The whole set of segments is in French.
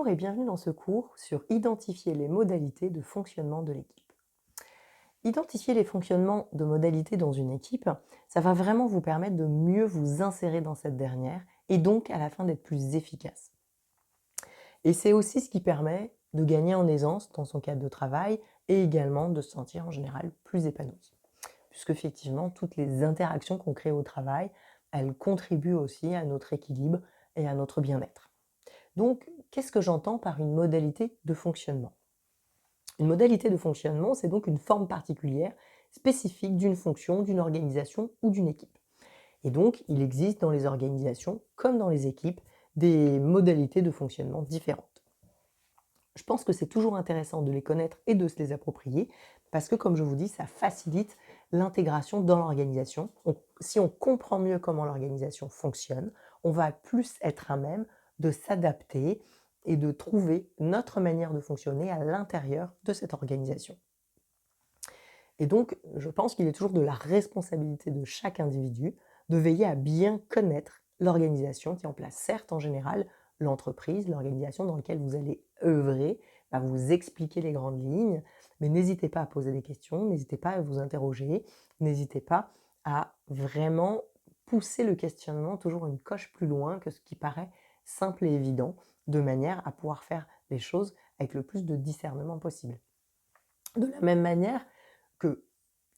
Bonjour et bienvenue dans ce cours sur identifier les modalités de fonctionnement de l'équipe. Identifier les fonctionnements de modalités dans une équipe, ça va vraiment vous permettre de mieux vous insérer dans cette dernière et donc à la fin d'être plus efficace. Et c'est aussi ce qui permet de gagner en aisance dans son cadre de travail et également de se sentir en général plus épanoui. Puisque effectivement, toutes les interactions qu'on crée au travail, elles contribuent aussi à notre équilibre et à notre bien-être. Donc, qu'est-ce que j'entends par une modalité de fonctionnement? Une modalité de fonctionnement, c'est donc une forme particulière, spécifique d'une fonction, d'une organisation ou d'une équipe. Et donc, il existe dans les organisations, comme dans les équipes, des modalités de fonctionnement différentes. Je pense que c'est toujours intéressant de les connaître et de se les approprier, parce que, comme je vous dis, ça facilite l'intégration dans l'organisation. Si on comprend mieux comment l'organisation fonctionne, on va plus être à même de s'adapter et de trouver notre manière de fonctionner à l'intérieur de cette organisation. Et donc, je pense qu'il est toujours de la responsabilité de chaque individu de veiller à bien connaître l'organisation qui est en place. Certes, en général, l'entreprise, l'organisation dans laquelle vous allez œuvrer, va vous expliquer les grandes lignes, mais n'hésitez pas à poser des questions, n'hésitez pas à vous interroger, n'hésitez pas à vraiment pousser le questionnement toujours une coche plus loin que ce qui paraît simple et évident, de manière à pouvoir faire les choses avec le plus de discernement possible. De la même manière que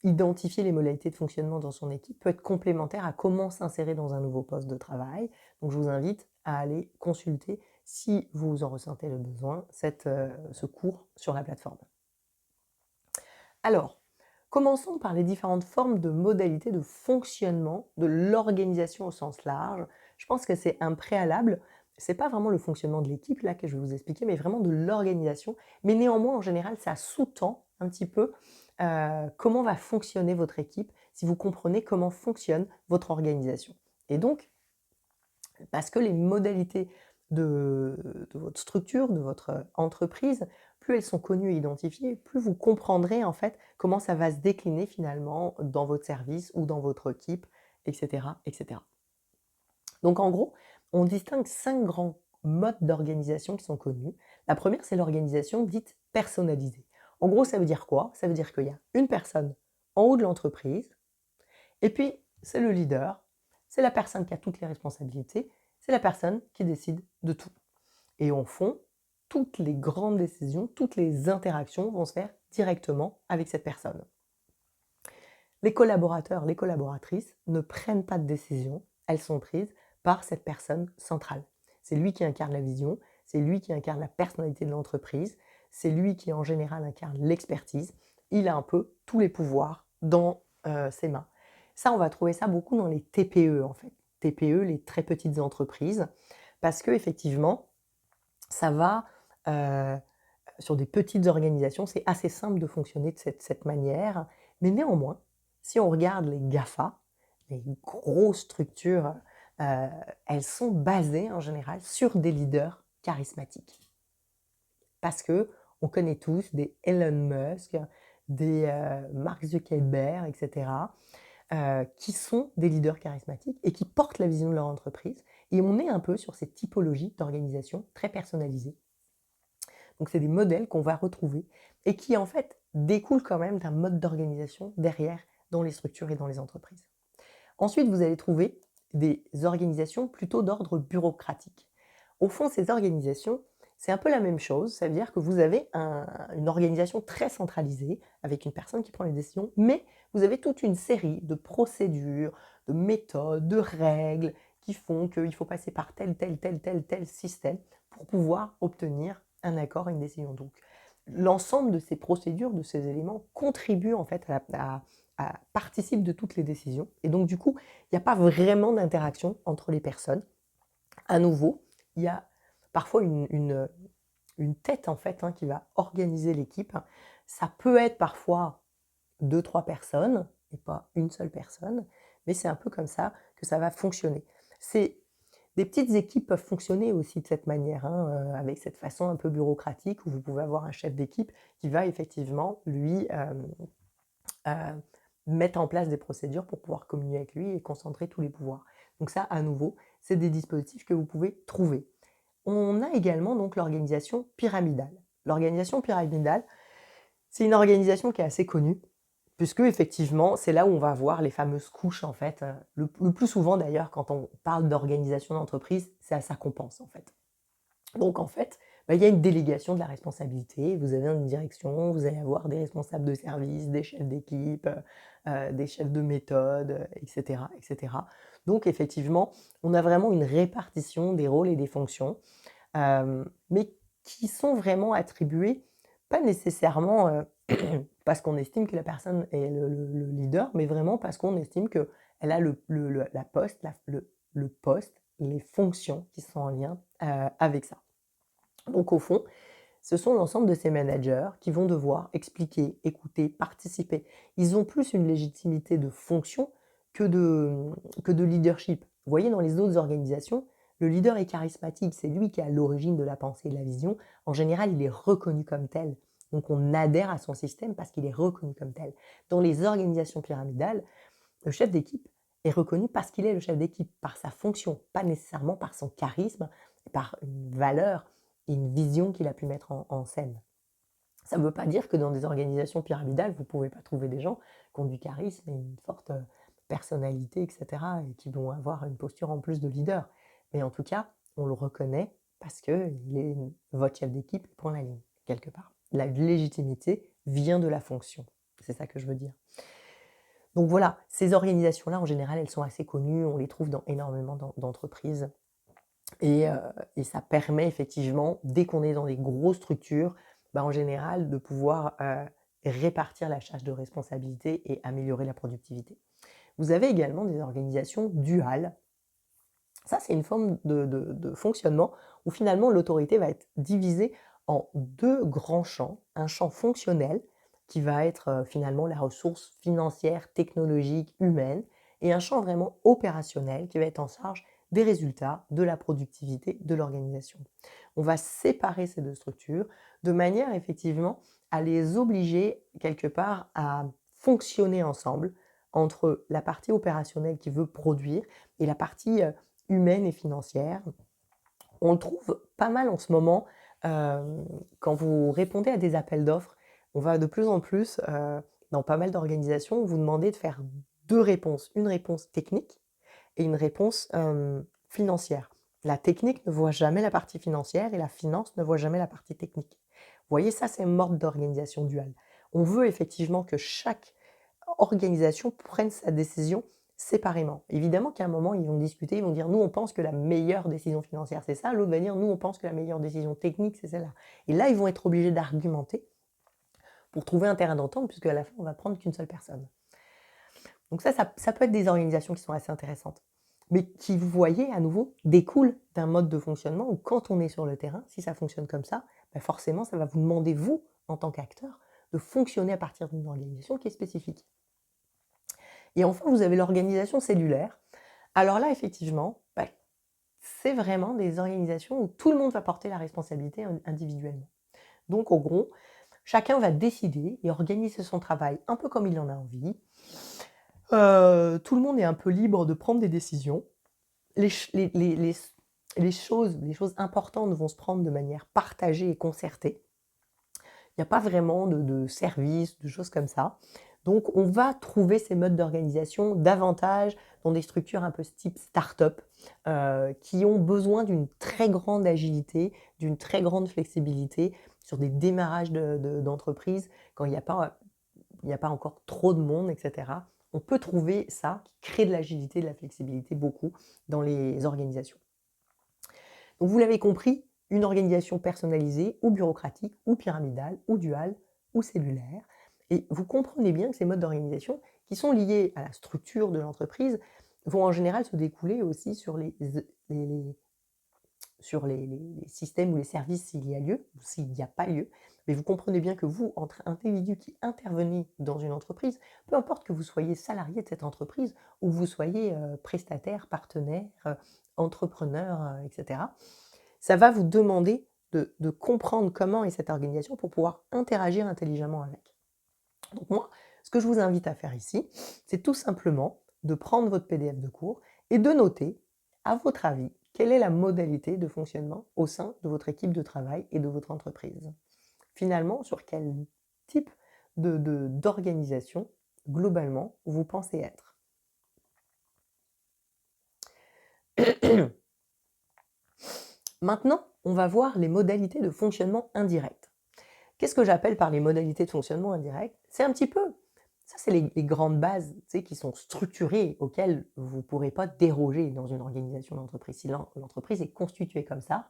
identifier les modalités de fonctionnement dans son équipe peut être complémentaire à comment s'insérer dans un nouveau poste de travail. Donc je vous invite à aller consulter, si vous en ressentez le besoin, ce cours sur la plateforme. Alors, commençons par les différentes formes de modalités de fonctionnement de l'organisation au sens large. Je pense que c'est un préalable. Ce n'est pas vraiment le fonctionnement de l'équipe là que je vais vous expliquer, mais vraiment de l'organisation. Mais néanmoins, en général, ça sous-tend un petit peu comment va fonctionner votre équipe si vous comprenez comment fonctionne votre organisation. Et donc, parce que les modalités de votre structure, de votre entreprise, plus elles sont connues et identifiées, plus vous comprendrez en fait comment ça va se décliner finalement dans votre service ou dans votre équipe, etc., etc. Donc en gros, on distingue 5 grands modes d'organisation qui sont connus. La première, c'est l'organisation dite personnalisée. En gros, ça veut dire quoi? Ça veut dire qu'il y a une personne en haut de l'entreprise, et puis c'est le leader, c'est la personne qui a toutes les responsabilités, c'est la personne qui décide de tout. Et au fond, toutes les grandes décisions, toutes les interactions vont se faire directement avec cette personne. Les collaborateurs, les collaboratrices ne prennent pas de décision, elles sont prises par cette personne centrale. C'est lui qui incarne la vision, c'est lui qui incarne la personnalité de l'entreprise, c'est lui qui en général incarne l'expertise. Il a un peu tous les pouvoirs dans ses mains. Ça, on va trouver ça beaucoup dans les TPE en fait. TPE, les très petites entreprises, parce que effectivement, ça va sur des petites organisations, c'est assez simple de fonctionner de cette manière, mais néanmoins, si on regarde les GAFA, les grosses structures, euh, elles sont basées en général sur des leaders charismatiques. Parce que on connaît tous des Elon Musk, des Mark Zuckerberg, etc., qui sont des leaders charismatiques et qui portent la vision de leur entreprise. Et on est un peu sur cette typologie d'organisation très personnalisée. Donc c'est des modèles qu'on va retrouver et qui en fait découlent quand même d'un mode d'organisation derrière dans les structures et dans les entreprises. Ensuite, vous allez trouver des organisations plutôt d'ordre bureaucratique. Au fond, ces organisations, c'est un peu la même chose, ça veut dire que vous avez une organisation très centralisée, avec une personne qui prend les décisions, mais vous avez toute une série de procédures, de méthodes, de règles qui font qu'il faut passer par tel système pour pouvoir obtenir un accord, une décision. Donc, l'ensemble de ces procédures, de ces éléments, contribuent en fait participe de toutes les décisions. Et donc, du coup, il n'y a pas vraiment d'interaction entre les personnes. À nouveau, il y a parfois une tête en fait qui va organiser l'équipe. Ça peut être parfois deux, trois personnes et pas une seule personne, mais c'est un peu comme ça que ça va fonctionner. Des petites équipes peuvent fonctionner aussi de cette manière, avec cette façon un peu bureaucratique où vous pouvez avoir un chef d'équipe qui va effectivement, lui, euh, mettre en place des procédures pour pouvoir communiquer avec lui et concentrer tous les pouvoirs. Donc ça, à nouveau, c'est des dispositifs que vous pouvez trouver. On a également donc l'organisation pyramidale. L'organisation pyramidale, c'est une organisation qui est assez connue, puisque effectivement, c'est là où on va voir les fameuses couches en fait. Le plus souvent d'ailleurs, quand on parle d'organisation d'entreprise, c'est à ça qu'on pense en fait. Donc en fait, il y a une délégation de la responsabilité. Vous avez une direction, vous allez avoir des responsables de service, des chefs d'équipe, des chefs de méthode, etc., etc. Donc effectivement, on a vraiment une répartition des rôles et des fonctions, mais qui sont vraiment attribués, pas nécessairement parce qu'on estime que la personne est le leader, mais vraiment parce qu'on estime qu'elle a la poste, le poste, les fonctions qui sont en lien avec ça. Donc au fond, ce sont l'ensemble de ces managers qui vont devoir expliquer, écouter, participer. Ils ont plus une légitimité de fonction que de leadership. Vous voyez, dans les autres organisations, le leader est charismatique, c'est lui qui est à l'origine de la pensée et de la vision. En général, il est reconnu comme tel. Donc on adhère à son système parce qu'il est reconnu comme tel. Dans les organisations pyramidales, le chef d'équipe est reconnu parce qu'il est le chef d'équipe, par sa fonction, pas nécessairement par son charisme, par une valeur et une vision qu'il a pu mettre en scène. Ça ne veut pas dire que dans des organisations pyramidales, vous ne pouvez pas trouver des gens qui ont du charisme et une forte personnalité, etc., et qui vont avoir une posture en plus de leader. Mais en tout cas, on le reconnaît parce qu'il est votre chef d'équipe, point la ligne, quelque part. La légitimité vient de la fonction. C'est ça que je veux dire. Donc voilà, ces organisations-là, en général, elles sont assez connues, on les trouve dans énormément d'entreprises. Et ça permet effectivement, dès qu'on est dans des grosses structures, en général, de pouvoir répartir la charge de responsabilité et améliorer la productivité. Vous avez également des organisations duales. Ça, c'est une forme de fonctionnement où finalement l'autorité va être divisée en deux grands champs. Un champ fonctionnel qui va être finalement la ressource financière, technologique, humaine, et un champ vraiment opérationnel qui va être en charge des résultats, de la productivité de l'organisation. On va séparer ces deux structures de manière effectivement à les obliger quelque part à fonctionner ensemble entre la partie opérationnelle qui veut produire et la partie humaine et financière. On le trouve pas mal en ce moment quand vous répondez à des appels d'offres. On va de plus en plus, dans pas mal d'organisations, vous demander de faire deux réponses. Une réponse technique et une réponse financière. La technique ne voit jamais la partie financière et la finance ne voit jamais la partie technique. Vous voyez, ça, c'est mode d'organisation duale. On veut effectivement que chaque organisation prenne sa décision séparément. Évidemment qu'à un moment, ils vont discuter, ils vont dire, nous, on pense que la meilleure décision financière, c'est ça. L'autre va dire, nous, on pense que la meilleure décision technique, c'est celle-là. Et là, ils vont être obligés d'argumenter pour trouver un terrain d'entente, puisque à la fin, on va prendre qu'une seule personne. Donc ça peut être des organisations qui sont assez intéressantes, mais qui, vous voyez, à nouveau, découlent d'un mode de fonctionnement où quand on est sur le terrain, si ça fonctionne comme ça, forcément, ça va vous demander, vous, en tant qu'acteur, de fonctionner à partir d'une organisation qui est spécifique. Et enfin, vous avez l'organisation cellulaire. Alors là, effectivement, c'est vraiment des organisations où tout le monde va porter la responsabilité individuellement. Donc, au gros, chacun va décider et organiser son travail un peu comme il en a envie. Tout le monde est un peu libre de prendre des décisions. Les choses importantes vont se prendre de manière partagée et concertée. Il n'y a pas vraiment de service, de choses comme ça. Donc on va trouver ces modes d'organisation davantage dans des structures un peu type start-up qui ont besoin d'une très grande agilité, d'une très grande flexibilité sur des démarrages d'entreprises quand il n'y a pas encore trop de monde, etc. On peut trouver ça qui crée de l'agilité, de la flexibilité beaucoup dans les organisations. Donc vous l'avez compris, une organisation personnalisée ou bureaucratique ou pyramidale ou duale ou cellulaire. Et vous comprenez bien que ces modes d'organisation qui sont liés à la structure de l'entreprise vont en général se découler aussi sur les systèmes ou les services s'il y a lieu ou s'il n'y a pas lieu. Mais vous comprenez bien que vous, entre individus qui intervenez dans une entreprise, peu importe que vous soyez salarié de cette entreprise ou vous soyez prestataire, partenaire, entrepreneur, etc., ça va vous demander de comprendre comment est cette organisation pour pouvoir interagir intelligemment avec. Donc moi, ce que je vous invite à faire ici, c'est tout simplement de prendre votre PDF de cours et de noter, à votre avis, Quelle est la modalité de fonctionnement au sein de votre équipe de travail et de votre entreprise? Finalement, sur quel type d'organisation, globalement, vous pensez être? Maintenant, on va voir les modalités de fonctionnement indirect. Qu'est-ce que j'appelle par les modalités de fonctionnement indirect? C'est un petit peu, ça c'est les grandes bases, tu sais, qui sont structurées, auxquelles vous ne pourrez pas déroger dans une organisation d'entreprise. Si l'entreprise est constituée comme ça,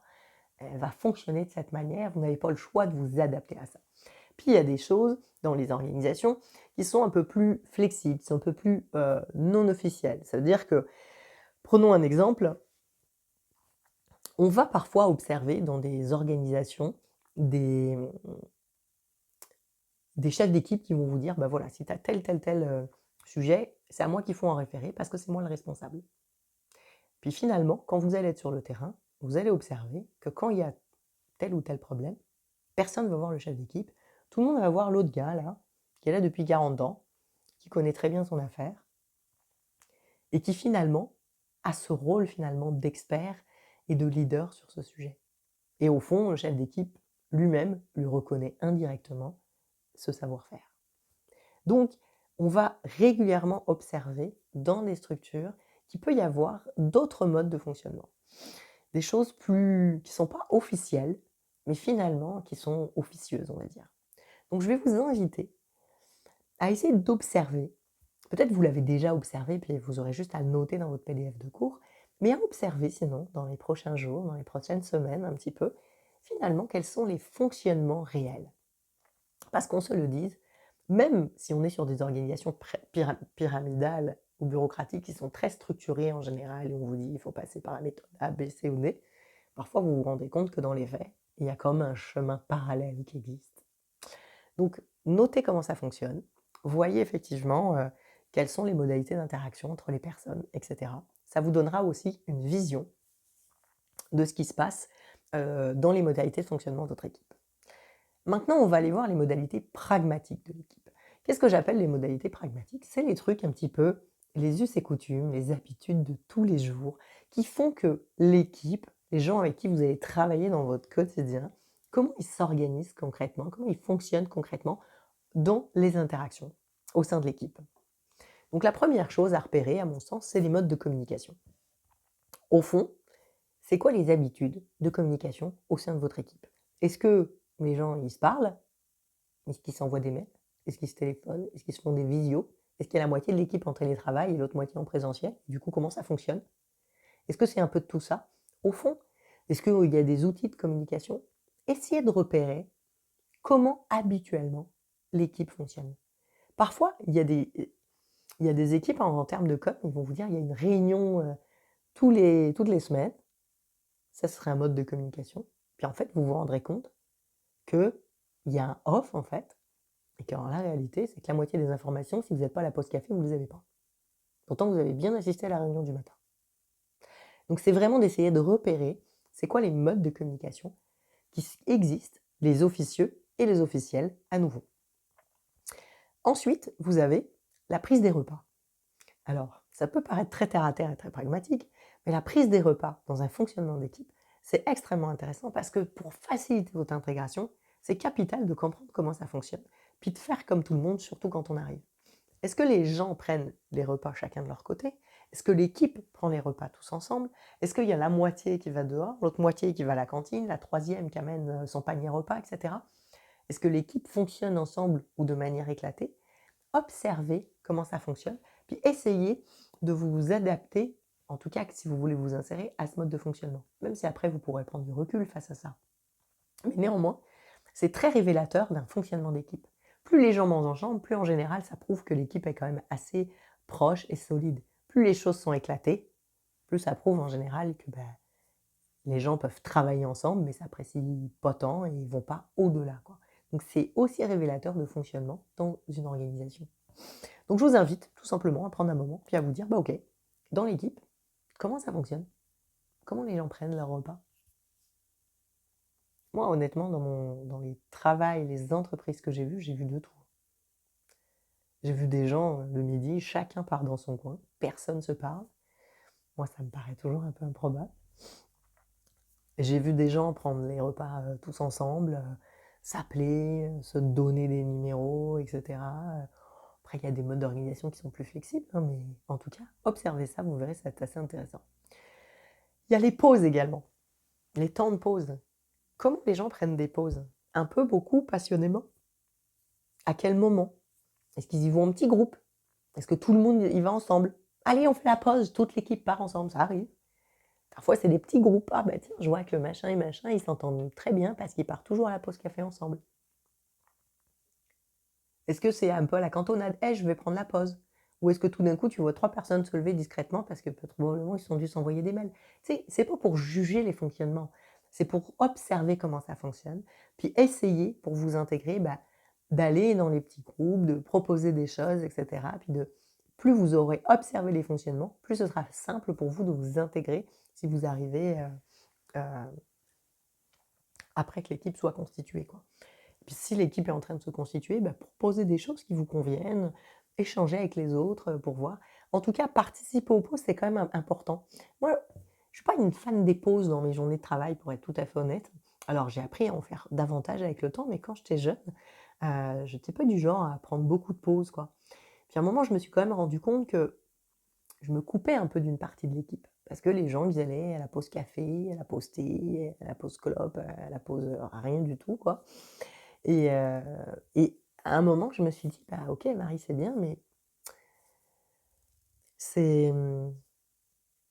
elle va fonctionner de cette manière, vous n'avez pas le choix de vous adapter à ça. Puis il y a des choses dans les organisations qui sont un peu plus flexibles, qui sont un peu plus non officielles. Ça veut dire que, prenons un exemple, on va parfois observer dans des organisations des, des chefs d'équipe qui vont vous dire, bah voilà, si tu as tel sujet, c'est à moi qu'il faut en référer parce que c'est moi le responsable. Puis finalement, quand vous allez être sur le terrain, vous allez observer que quand il y a tel ou tel problème, personne ne va voir le chef d'équipe, tout le monde va voir l'autre gars là, qui est là depuis 40 ans, qui connaît très bien son affaire, et qui finalement a ce rôle finalement d'expert et de leader sur ce sujet. Et au fond, le chef d'équipe lui-même lui reconnaît indirectement ce savoir-faire. Donc, on va régulièrement observer dans des structures qu'il peut y avoir d'autres modes de fonctionnement. Des choses qui ne sont pas officielles, mais finalement qui sont officieuses, on va dire. Donc, je vais vous inviter à essayer d'observer. Peut-être vous l'avez déjà observé, puis vous aurez juste à le noter dans votre PDF de cours, mais à observer sinon, dans les prochains jours, dans les prochaines semaines, un petit peu, finalement, quels sont les fonctionnements réels. Parce qu'on se le dise, même si on est sur des organisations pyramidales ou bureaucratiques qui sont très structurées en général, et on vous dit il faut passer par la méthode A, B, C ou D, parfois vous vous rendez compte que dans les faits, il y a comme un chemin parallèle qui existe. Donc, notez comment ça fonctionne, voyez effectivement quelles sont les modalités d'interaction entre les personnes, etc. Ça vous donnera aussi une vision de ce qui se passe dans les modalités de fonctionnement de votre équipe. Maintenant, on va aller voir les modalités pragmatiques de l'équipe. Qu'est-ce que j'appelle les modalités pragmatiques? C'est les trucs un petit peu, les us et coutumes, les habitudes de tous les jours, qui font que l'équipe, les gens avec qui vous allez travailler dans votre quotidien, comment ils s'organisent concrètement, comment ils fonctionnent concrètement dans les interactions au sein de l'équipe. Donc la première chose à repérer, à mon sens, c'est les modes de communication. Au fond, c'est quoi les habitudes de communication au sein de votre équipe? Est-ce que les gens, ils se parlent? Est-ce qu'ils s'envoient des mails? Est-ce qu'ils se téléphonent? Est-ce qu'ils se font des visios? Est-ce qu'il y a la moitié de l'équipe en télétravail et l'autre moitié en présentiel? Du coup, comment ça fonctionne? Est-ce que c'est un peu de tout ça? Au fond, est-ce qu'il y a des outils de communication? Essayez de repérer comment habituellement l'équipe fonctionne. Parfois, il y a des équipes en termes de com, ils vont vous dire il y a une réunion toutes les semaines. Ça serait un mode de communication. Puis en fait, vous vous rendrez compte qu'il y a un off en fait, et que la réalité, c'est que la moitié des informations, si vous n'êtes pas à la pause café, vous ne les avez pas. Pourtant, vous avez bien assisté à la réunion du matin. Donc c'est vraiment d'essayer de repérer c'est quoi les modes de communication qui existent, les officieux et les officiels à nouveau. Ensuite, vous avez la prise des repas. Alors, ça peut paraître très terre à terre et très pragmatique, mais la prise des repas dans un fonctionnement d'équipe, c'est extrêmement intéressant parce que pour faciliter votre intégration, c'est capital de comprendre comment ça fonctionne, puis de faire comme tout le monde, surtout quand on arrive. Est-ce que les gens prennent les repas chacun de leur côté? Est-ce que l'équipe prend les repas tous ensemble? Est-ce qu'il y a la moitié qui va dehors, l'autre moitié qui va à la cantine, la troisième qui amène son panier repas, etc. Est-ce que l'équipe fonctionne ensemble ou de manière éclatée? Observez comment ça fonctionne, puis essayez de vous adapter, en tout cas si vous voulez vous insérer, à ce mode de fonctionnement. Même si après vous pourrez prendre du recul face à ça. Mais néanmoins, c'est très révélateur d'un fonctionnement d'équipe. Plus les gens mangent ensemble, plus en général ça prouve que l'équipe est quand même assez proche et solide. Plus les choses sont éclatées, plus ça prouve en général que les gens peuvent travailler ensemble, mais s'apprécient pas tant et ils ne vont pas au-delà, quoi. Donc c'est aussi révélateur de fonctionnement dans une organisation. Donc je vous invite tout simplement à prendre un moment, puis à vous dire, ok, dans l'équipe, comment ça fonctionne? Comment les gens prennent leur repas? Moi, honnêtement, dans les travails, les entreprises que j'ai vu de tout. J'ai vu des gens le midi, chacun part dans son coin, personne se parle. Moi, ça me paraît toujours un peu improbable. J'ai vu des gens prendre les repas tous ensemble, s'appeler, se donner des numéros, etc. Après, il y a des modes d'organisation qui sont plus flexibles, hein, mais en tout cas, observez ça, vous verrez, c'est assez intéressant. Il y a les pauses également, les temps de pause. Comment les gens prennent des pauses? Un peu, beaucoup, passionnément? À quel moment? Est-ce qu'ils y vont en petit groupe? Est-ce que tout le monde y va ensemble? Allez, on fait la pause, toute l'équipe part ensemble, ça arrive. Parfois, c'est des petits groupes. Ah bah tiens, je vois que machin et machin, ils s'entendent très bien parce qu'ils partent toujours à la pause café ensemble. Est-ce que c'est un peu la cantonade? Hey, je vais prendre la pause. Ou est-ce que tout d'un coup, tu vois 3 personnes se lever discrètement parce que probablement ils sont dû s'envoyer des mails? C'est pas pour juger les fonctionnements, c'est pour observer comment ça fonctionne, puis essayer pour vous intégrer, d'aller dans les petits groupes, de proposer des choses, etc. Puis plus vous aurez observé les fonctionnements, plus ce sera simple pour vous de vous intégrer si vous arrivez euh, après que l'équipe soit constituée, quoi. Puis si l'équipe est en train de se constituer, proposer des choses qui vous conviennent, échanger avec les autres pour voir. En tout cas, participer aux pauses, c'est quand même important. Moi, je ne suis pas une fan des pauses dans mes journées de travail, pour être tout à fait honnête. Alors, j'ai appris à en faire davantage avec le temps, mais quand j'étais jeune, je n'étais pas du genre à prendre beaucoup de pauses, quoi. Puis à un moment, je me suis quand même rendu compte que je me coupais un peu d'une partie de l'équipe. Parce que les gens, ils allaient à la pause café, à la pause thé, à la pause clope, à la pause rien du tout, quoi. Et, euh, et à un moment, je me suis dit, ok, Marie, c'est bien, mais c'est,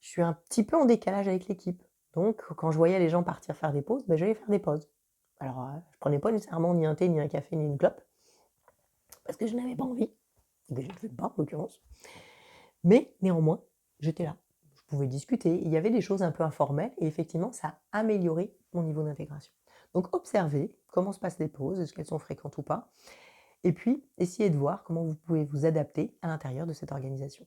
je suis un petit peu en décalage avec l'équipe. Donc, quand je voyais les gens partir faire des pauses, j'allais faire des pauses. Alors, je prenais pas nécessairement ni un thé, ni un café, ni une clope, parce que je n'avais pas envie. Et je ne fais pas, en l'occurrence. Mais néanmoins, j'étais là. Je pouvais discuter. Il y avait des choses un peu informelles, et effectivement, ça a amélioré mon niveau d'intégration. Donc, observez comment se passent les pauses, est-ce qu'elles sont fréquentes ou pas. Et puis, essayez de voir comment vous pouvez vous adapter à l'intérieur de cette organisation.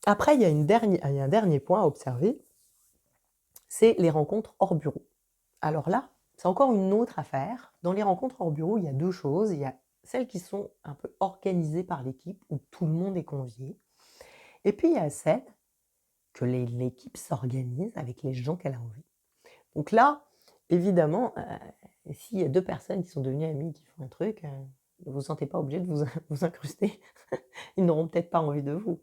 Après, il y a un dernier point à observer, c'est les rencontres hors bureau. Alors là, c'est encore une autre affaire. Dans les rencontres hors bureau, il y a deux choses. Il y a celles qui sont un peu organisées par l'équipe, où tout le monde est convié. Et puis, il y a celles que l'équipe s'organise avec les gens qu'elle a envie. Donc là, évidemment, s'il y a 2 personnes qui sont devenues amies, qui font un truc, ne vous sentez pas obligé de vous incruster. Ils n'auront peut-être pas envie de vous.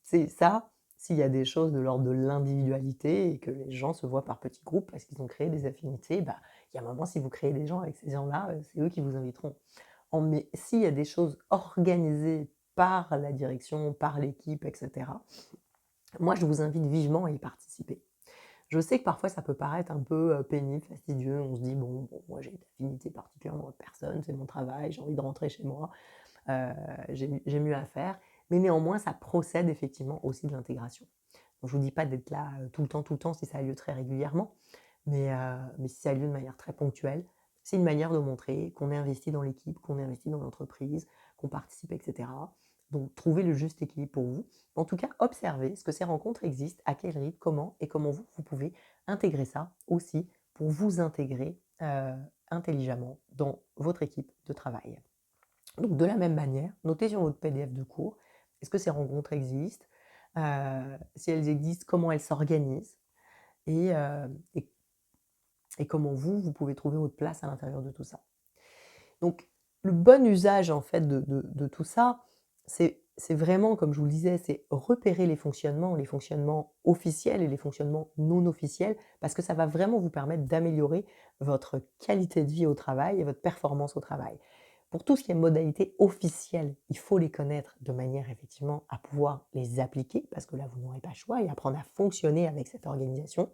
C'est ça, s'il y a des choses de l'ordre de l'individualité et que les gens se voient par petits groupes parce qu'ils ont créé des affinités, il y a un moment, si vous créez des gens avec ces gens-là, c'est eux qui vous inviteront. Mais s'il y a des choses organisées par la direction, par l'équipe, etc., moi, je vous invite vivement à y participer. Je sais que parfois ça peut paraître un peu pénible, fastidieux. On se dit, bon, moi j'ai une affinité particulièrement avec personne, c'est mon travail, j'ai envie de rentrer chez moi, j'ai mieux à faire. Mais néanmoins, ça procède effectivement aussi de l'intégration. Donc, je ne vous dis pas d'être là tout le temps si ça a lieu très régulièrement, mais si ça a lieu de manière très ponctuelle, c'est une manière de montrer qu'on est investi dans l'équipe, qu'on est investi dans l'entreprise, qu'on participe, etc. Donc, trouvez le juste équilibre pour vous. En tout cas, observez ce que ces rencontres existent, à quel rythme, comment, et comment vous pouvez intégrer ça aussi pour vous intégrer intelligemment dans votre équipe de travail. Donc, de la même manière, notez sur votre PDF de cours, est-ce que ces rencontres existent? Si elles existent, comment elles s'organisent? Et, et comment vous pouvez trouver votre place à l'intérieur de tout ça. Donc, le bon usage, en fait, de tout ça, c'est vraiment, comme je vous le disais, c'est repérer les fonctionnements officiels et les fonctionnements non officiels, parce que ça va vraiment vous permettre d'améliorer votre qualité de vie au travail et votre performance au travail. Pour tout ce qui est modalités officielles, il faut les connaître de manière effectivement à pouvoir les appliquer, parce que là, vous n'aurez pas le choix, et apprendre à fonctionner avec cette organisation.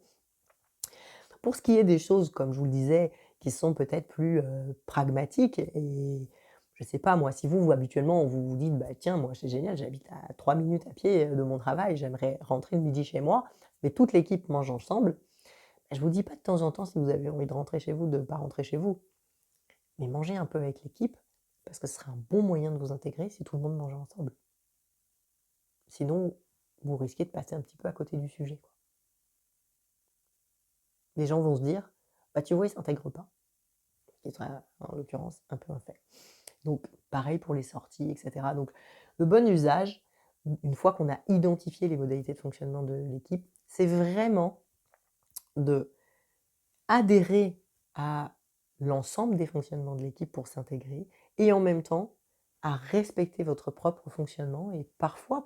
Pour ce qui est des choses, comme je vous le disais, qui sont peut-être plus pragmatiques, et je ne sais pas, moi, si habituellement, vous vous dites, tiens, moi, c'est génial, j'habite à 3 minutes à pied de mon travail, j'aimerais rentrer le midi chez moi, mais toute l'équipe mange ensemble, je ne vous dis pas de temps en temps, si vous avez envie de rentrer chez vous, de ne pas rentrer chez vous, mais mangez un peu avec l'équipe, parce que ce serait un bon moyen de vous intégrer si tout le monde mangeait ensemble. Sinon, vous risquez de passer un petit peu à côté du sujet, quoi. Les gens vont se dire, tu vois, ils ne s'intègrent pas. Ce qui serait, en l'occurrence, un peu un fait. Donc, pareil pour les sorties, etc. Donc, le bon usage, une fois qu'on a identifié les modalités de fonctionnement de l'équipe, c'est vraiment de adhérer à l'ensemble des fonctionnements de l'équipe pour s'intégrer et en même temps à respecter votre propre fonctionnement et parfois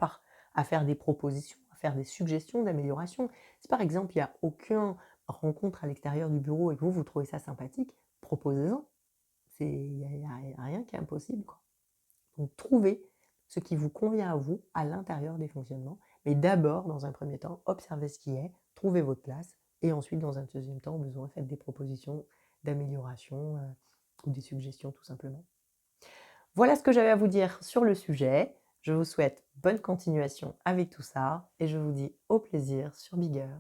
à faire des propositions, à faire des suggestions d'amélioration. Si par exemple il n'y a aucune rencontre à l'extérieur du bureau et que vous trouvez ça sympathique, proposez-en. Il n'y a rien qui est impossible, quoi. Donc trouvez ce qui vous convient à vous à l'intérieur des fonctionnements, mais d'abord, dans un premier temps, observez ce qui est, trouvez votre place, et ensuite, dans un deuxième temps, au besoin, faites des propositions d'amélioration ou des suggestions tout simplement. Voilà ce que j'avais à vous dire sur le sujet. Je vous souhaite bonne continuation avec tout ça, et je vous dis au plaisir sur Bigger.